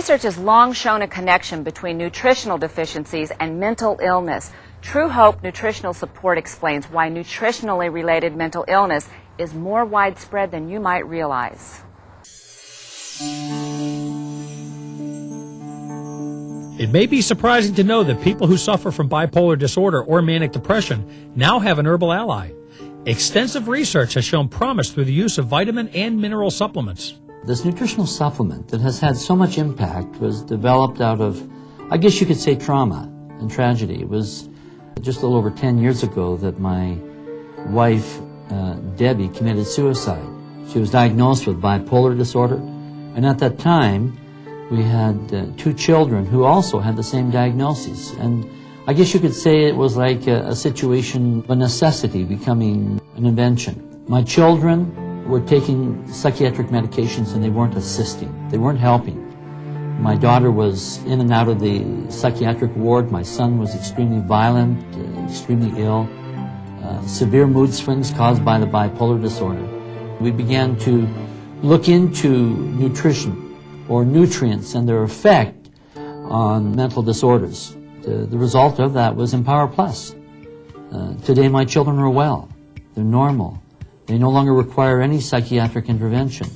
Research has long shown a connection between nutritional deficiencies and mental illness. Truehope Nutritional Support explains why nutritionally related mental illness is more widespread than you might realize. It may be surprising to know that people who suffer from bipolar disorder or manic depression now have an herbal ally. Extensive research has shown promise through the use of vitamin and mineral supplements. This nutritional supplement that has had so much impact was developed out of, I guess you could say, trauma and tragedy. It was just a little over 10 years ago that my wife, Debbie, committed suicide. She was diagnosed with bipolar disorder, and at that time, we had 2 children who also had the same diagnosis. And I guess you could say it was like a situation of a necessity becoming an invention. My children were taking psychiatric medications and they weren't assisting. They weren't helping. My daughter was in and out of the psychiatric ward. My son was extremely violent, extremely ill, severe mood swings caused by the bipolar disorder. We began to look into nutrition or nutrients and their effect on mental disorders. The result of that was Empower Plus. Today my children are well. They're normal. They no longer require any psychiatric intervention.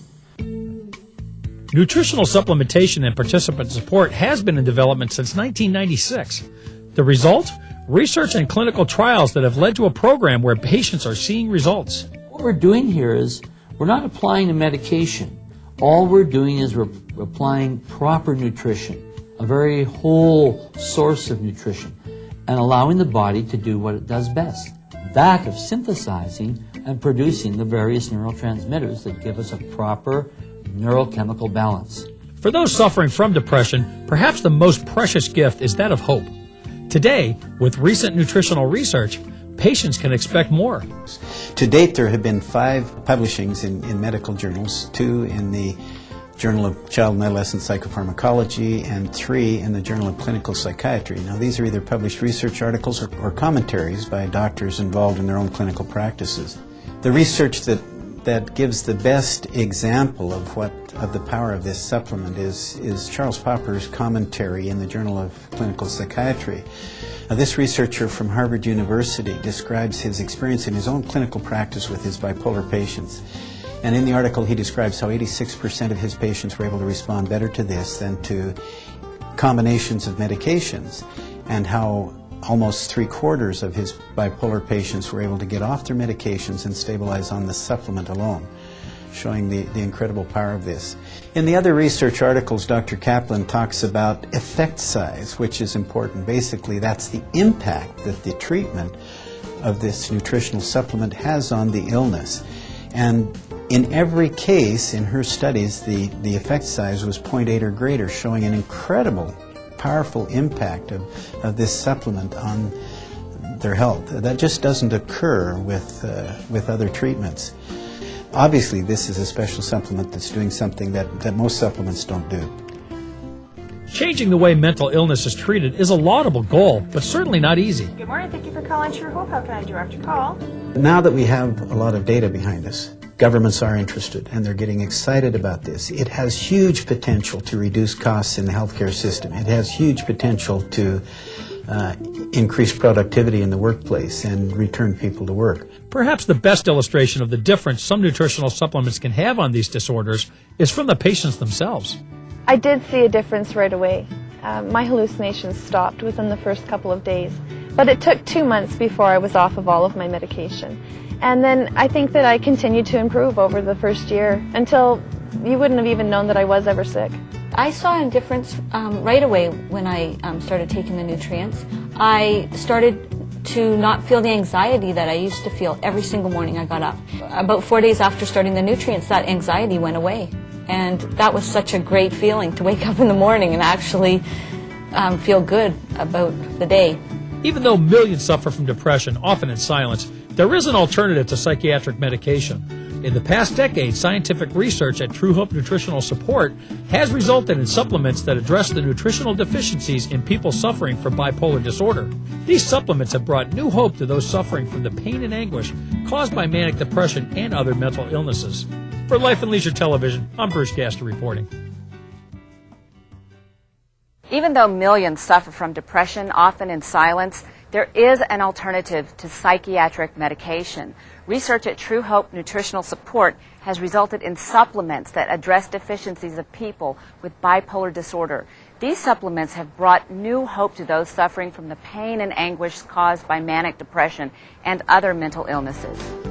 Nutritional supplementation and participant support has been in development since 1996. The result? Research and clinical trials that have led to a program where patients are seeing results. What we're doing here is we're not applying a medication. All we're doing is we're applying proper nutrition, a very whole source of nutrition, and allowing the body to do what it does best, that of synthesizing and producing the various neurotransmitters that give us a proper neurochemical balance. For those suffering from depression, perhaps the most precious gift is that of hope. Today, with recent nutritional research, patients can expect more. To date, there have been 5 publishings in medical journals, 2 in the Journal of Child and Adolescent Psychopharmacology and 3 in the Journal of Clinical Psychiatry. Now, these are either published research articles or commentaries by doctors involved in their own clinical practices. The research that gives the best example of the power of this supplement is Charles Popper's commentary in the Journal of Clinical Psychiatry. This researcher from Harvard University describes his experience in his own clinical practice with his bipolar patients. And in the article he describes how 86% of his patients were able to respond better to this than to combinations of medications, and how almost 3/4 of his bipolar patients were able to get off their medications and stabilize on the supplement alone, showing the incredible power of this. In the other research articles, Dr. Kaplan talks about effect size, which is important. Basically, that's the impact that the treatment of this nutritional supplement has on the illness. And in every case, in her studies, the effect size was 0.8 or greater, showing an incredible, powerful impact of this supplement on their health. That just doesn't occur with other treatments. Obviously, this is a special supplement that's doing something that most supplements don't do. Changing the way mental illness is treated is a laudable goal, but certainly not easy. Good morning. Thank you for calling Truehope. How can I direct your call? Now that we have a lot of data behind us, governments are interested and they're getting excited about this. It has huge potential to reduce costs in the healthcare system. It has huge potential to increase productivity in the workplace and return people to work. Perhaps the best illustration of the difference some nutritional supplements can have on these disorders is from the patients themselves. I did see a difference right away. My hallucinations stopped within the first couple of days, but it took 2 months before I was off of all of my medication. And then I think that I continued to improve over the first year until you wouldn't have even known that I was ever sick. I saw a difference right away when I started taking the nutrients. I started to not feel the anxiety that I used to feel every single morning I got up. About 4 days after starting the nutrients, that anxiety went away. And that was such a great feeling to wake up in the morning and actually feel good about the day. Even though millions suffer from depression, often in silence, there is an alternative to psychiatric medication. In the past decade, scientific research at Truehope Nutritional Support has resulted in supplements that address the nutritional deficiencies in people suffering from bipolar disorder. These supplements have brought new hope to those suffering from the pain and anguish caused by manic depression and other mental illnesses. For Life and Leisure Television, I'm Bruce Gaster reporting. Even though millions suffer from depression, often in silence, there is an alternative to psychiatric medication. Research at Truehope Nutritional Support has resulted in supplements that address deficiencies of people with bipolar disorder. These supplements have brought new hope to those suffering from the pain and anguish caused by manic depression and other mental illnesses.